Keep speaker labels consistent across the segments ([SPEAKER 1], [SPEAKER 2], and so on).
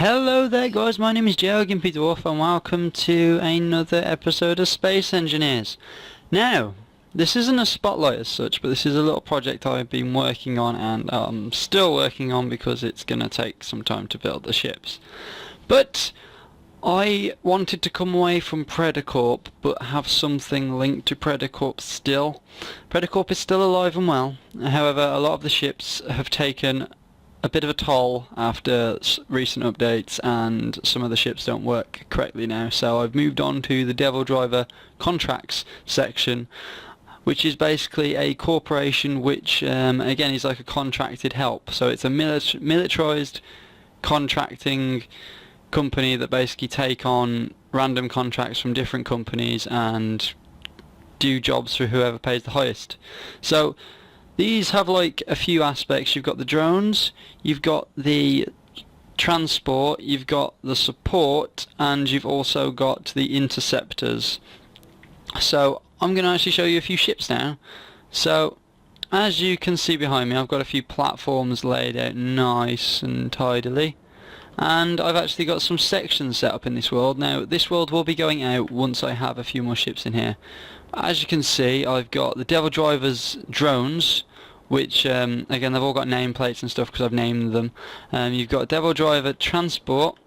[SPEAKER 1] Hello there guys, my name is Joe Gimpy Dwarf and welcome to another episode of Space Engineers. Now, this isn't a spotlight as such, but this is a little project I've been working on and I'm still working on because it's going to take some time to build the ships. But I wanted to come away from Predacorp but have something linked to Predacorp still. Predacorp is still alive and well, however a lot of the ships have taken a bit of a toll after recent updates and some of the ships don't work correctly now, so I've moved on to the Devil Driver contracts section, which is basically a corporation which again is like a contracted help. So it's a militarized contracting company that basically take on random contracts from different companies and do jobs for whoever pays the highest. So these have like a few aspects. You've got the drones, you've got the transport, you've got the support, and you've also got the interceptors. So I'm going to actually show you a few ships now. So as you can see behind me, I've got a few platforms laid out nice and tidily. And I've actually got some sections set up in this world. Now this world will be going out once I have a few more ships in here. As you can see, I've got the Devil Driver's drones, which again they've all got nameplates and stuff because I've named them. You've got Devil Driver Transport,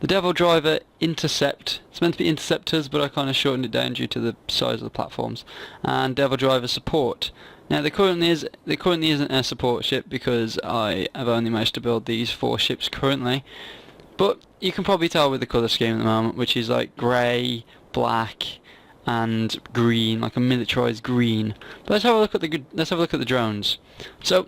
[SPEAKER 1] the Devil Driver Intercept, it's meant to be Interceptors but I kind of shortened it down due to the size of the platforms, and Devil Driver Support. Now there currently isn't a support ship because I have only managed to build these 4 ships currently, but you can probably tell with the colour scheme at the moment, which is like grey, black and green, like a militarized green. But let's have a look at the drones. So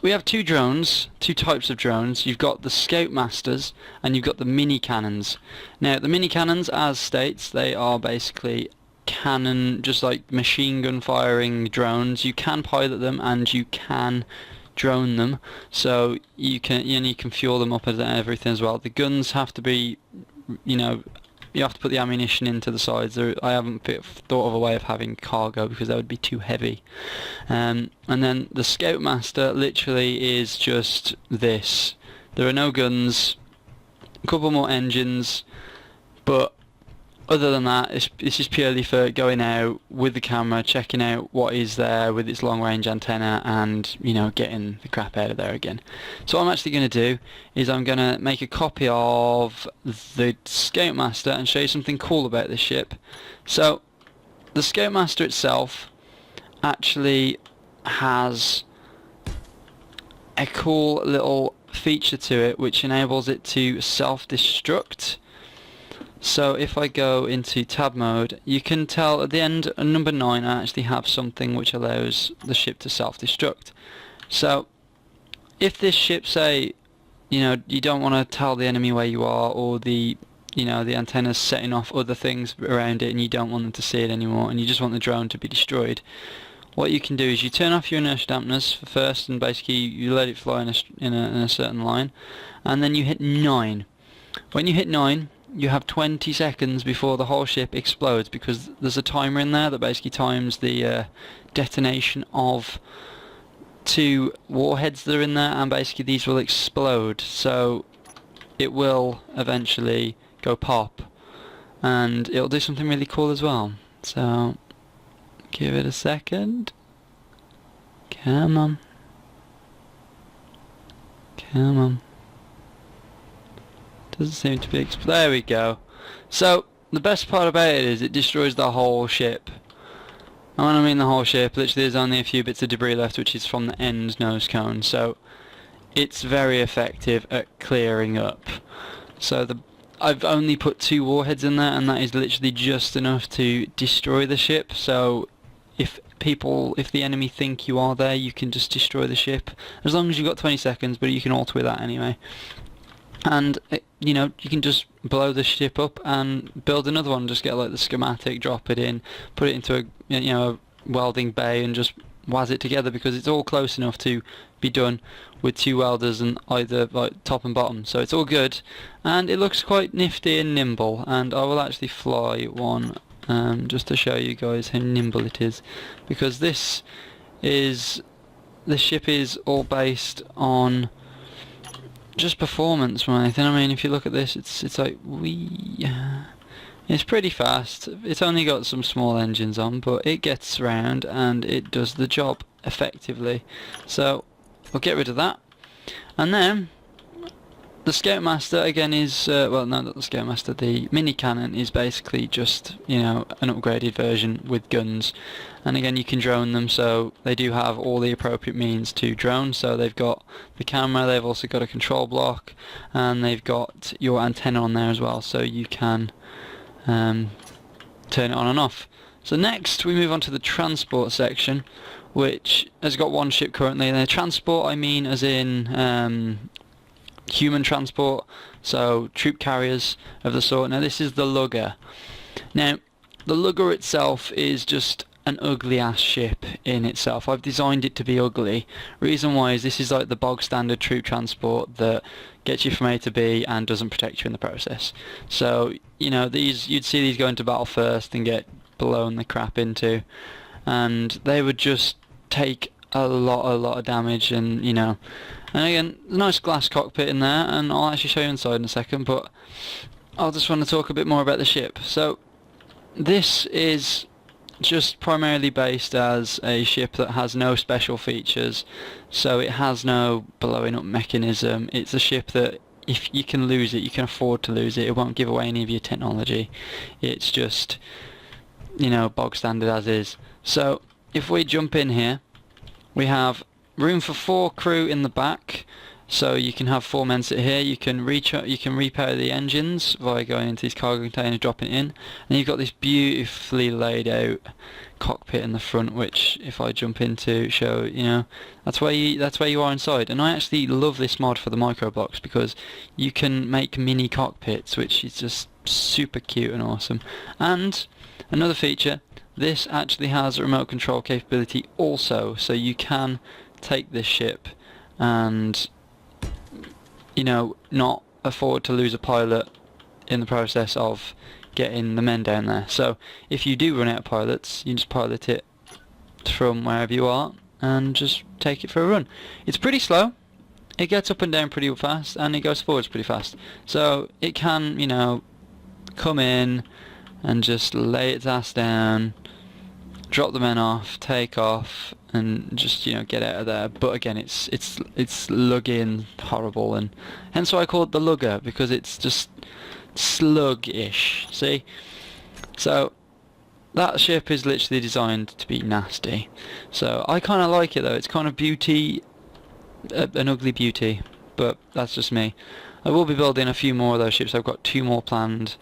[SPEAKER 1] we have two types of drones. You've got the Scoutmasters and you've got the mini cannons. Now the mini cannons, as states, they are basically cannon, just like machine gun firing drones. You can pilot them and you can drone them, so you can fuel them up and everything as well. The guns have to be, you have to put the ammunition into the sides. I haven't thought of a way of having cargo because that would be too heavy. And then the Scoutmaster literally is just this. There are no guns, a couple more engines, but other than that, it's just purely for going out with the camera, checking out what is there with its long range antenna and, getting the crap out of there again. So what I'm actually going to do is I'm going to make a copy of the Scoutmaster and show you something cool about this ship. So the Scoutmaster itself actually has a cool little feature to it which enables it to self-destruct. So if I go into tab mode, you can tell at the end of number 9 I actually have something which allows the ship to self-destruct. So if this ship, say, you don't want to tell the enemy where you are, or the antenna's setting off other things around it and you don't want them to see it anymore and you just want the drone to be destroyed, what you can do is you turn off your inertia dampeners first and basically you let it fly in a certain line, and then you hit 9. When you hit 9, you have 20 seconds before the whole ship explodes, because there's a timer in there that basically times the detonation of 2 warheads that are in there, and basically these will explode, so it will eventually go pop and it'll do something really cool as well. So give it a second. Come on. Doesn't seem to be there we go. So the best part about it is it destroys the whole ship. And when I mean the whole ship, literally there's only a few bits of debris left, which is from the end nose cone. So it's very effective at clearing up. So I've only put 2 warheads in there, and that is literally just enough to destroy the ship. So if the enemy think you are there, you can just destroy the ship as long as you've got 20 seconds, but you can alter with that anyway. And you can just blow the ship up and build another one. Just get like the schematic, drop it in, put it into a welding bay and just waz it together, because it's all close enough to be done with 2 welders and either like top and bottom. So it's all good and it looks quite nifty and nimble, and I will actually fly one just to show you guys how nimble it is, because this ship is all based on just performance more than anything. I mean, if you look at this, it's like it's pretty fast. It's only got some small engines on, but it gets around and it does the job effectively. So we'll get rid of that. And then the Scoutmaster again is, well, no, not the Scoutmaster, the Mini Cannon is basically just, you know, an upgraded version with guns. And again, you can drone them, so they do have all the appropriate means to drone. So they've got the camera, they've also got a control block, and they've got your antenna on there as well, so you can turn it on and off. So next we move on to the transport section, which has got one ship currently. And the transport, I mean as in human transport, so troop carriers of the sort. Now this is the Lugger. Now the Lugger itself is just an ugly ass ship in itself. I've designed it to be ugly. Reason why is this is like the bog standard troop transport that gets you from A to B and doesn't protect you in the process. So, you know, these, you'd see these go into battle first and get blown the crap into, and they would just take a lot of damage. And you know, and again, nice glass cockpit in there, and I'll actually show you inside in a second, but I'll just want to talk a bit more about the ship. So this is just primarily based as a ship that has no special features, so it has no blowing up mechanism. It's a ship that if you can lose it, you can afford to lose it. It won't give away any of your technology. It's just, you know, bog standard as is. So if we jump in here, we have room for 4 crew in the back, so you can have 4 men sit here. You can repair the engines by going into these cargo containers, dropping it in, and you've got this beautifully laid out cockpit in the front, which if I jump into show, you know, that's where you are inside. And I actually love this mod for the micro blocks because you can make mini cockpits, which is just super cute and awesome. And another feature, this actually has remote control capability also, so you can take this ship and, you know, not afford to lose a pilot in the process of getting the men down there. So if you do run out of pilots, you just pilot it from wherever you are and just take it for a run. It's pretty slow, it gets up and down pretty fast, and it goes forwards pretty fast. So it can, you know, come in and just lay its ass down, drop the men off, take off, and just, you know, get out of there. But again, it's luggy and horrible, and hence why I call it the Lugger, because it's just sluggish. See, so that ship is literally designed to be nasty. So I kind of like it though. It's kind of beauty, an ugly beauty, but that's just me. I will be building a few more of those ships. I've got 2 more planned,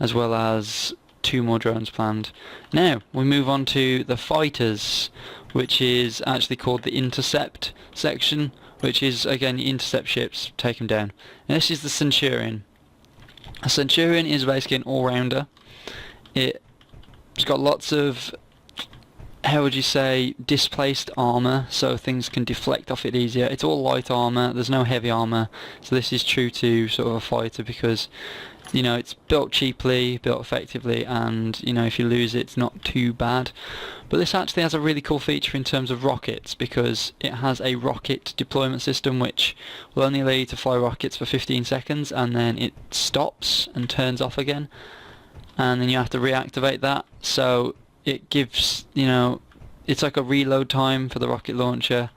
[SPEAKER 1] as well as 2 more drones planned. Now we move on to the fighters, which is actually called the intercept section, which is again you intercept ships, take them down. And this is the Centurion. A Centurion is basically an all-rounder. It's got lots of, how would you say, displaced armour, so things can deflect off it easier. It's all light armour, there's no heavy armour, so this is true to sort of a fighter because, you know, it's built cheaply, built effectively, and, you know, if you lose it, it's not too bad. But this actually has a really cool feature in terms of rockets, because it has a rocket deployment system which will only allow you to fly rockets for 15 seconds, and then it stops and turns off again, and then you have to reactivate that. So it gives, you know, it's like a reload time for the rocket launcher.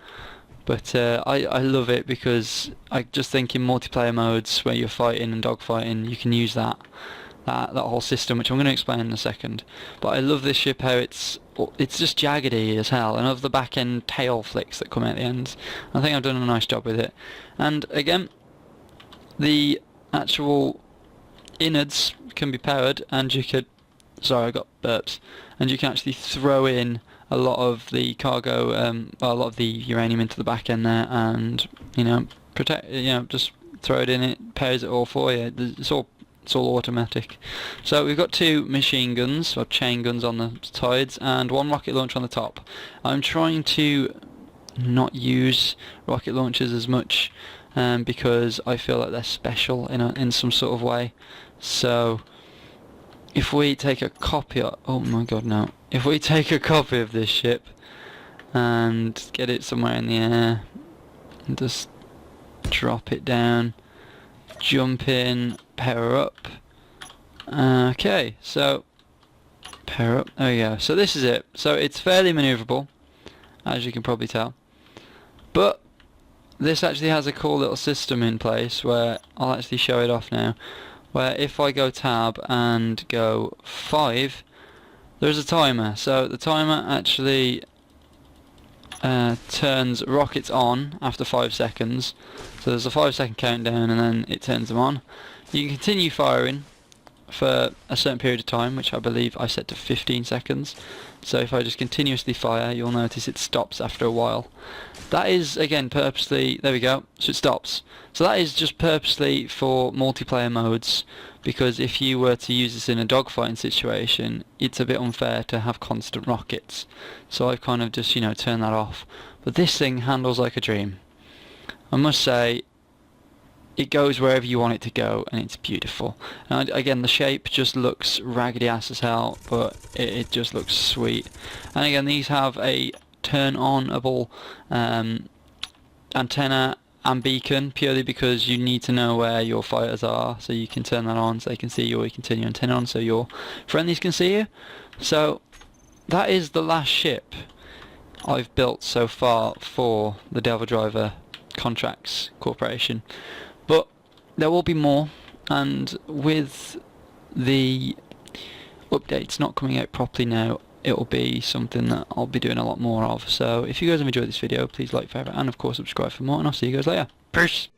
[SPEAKER 1] But I love it because I just think in multiplayer modes where you're fighting and dogfighting, you can use that whole system, which I'm going to explain in a second. But I love this ship, how it's just jaggedy as hell, and of the back end tail flicks that come out the ends. I think I've done a nice job with it. And again, the actual innards can be powered, and you could, sorry I got burps, and you can actually throw in a lot of the cargo, well, a lot of the uranium into the back end there, and, you know, protect, you know, just throw it in, it powers it all for you. It's all automatic. So we've got 2 machine guns or chain guns on the sides and 1 rocket launcher on the top. I'm trying to not use rocket launchers as much because I feel like they're special in some sort of way. So if we take a copy of, oh my god, no. If we take a copy of this ship and get it somewhere in the air and just drop it down, jump in, power up. Okay, so power up, there we go. So this is it. So it's fairly manoeuvrable, as you can probably tell, but this actually has a cool little system in place where I'll actually show it off now, where if I go tab and go 5, there's a timer. So the timer actually turns rockets on after 5 seconds. So there's a 5-second countdown and then it turns them on. You can continue firing for a certain period of time, which I believe I set to 15 seconds. So if I just continuously fire, you'll notice it stops after a while. That is, again, purposely, there we go, so it stops. So that is just purposely for multiplayer modes, because if you were to use this in a dogfighting situation, it's a bit unfair to have constant rockets. So I've kind of just, you know, turned that off. But this thing handles like a dream. I must say, it goes wherever you want it to go, and it's beautiful. And again, the shape just looks raggedy ass as hell, but it just looks sweet. And again, these have a turn-on-able antenna and beacon, purely because you need to know where your fighters are, so you can turn that on so they can see you, or you can turn your antenna on so your friendlies can see you. So that is the last ship I've built so far for the Devil Driver Contracts Corporation. But there will be more, and with the updates not coming out properly now, it will be something that I'll be doing a lot more of. So if you guys have enjoyed this video, please like, favorite, and of course subscribe for more, and I'll see you guys later. Peace!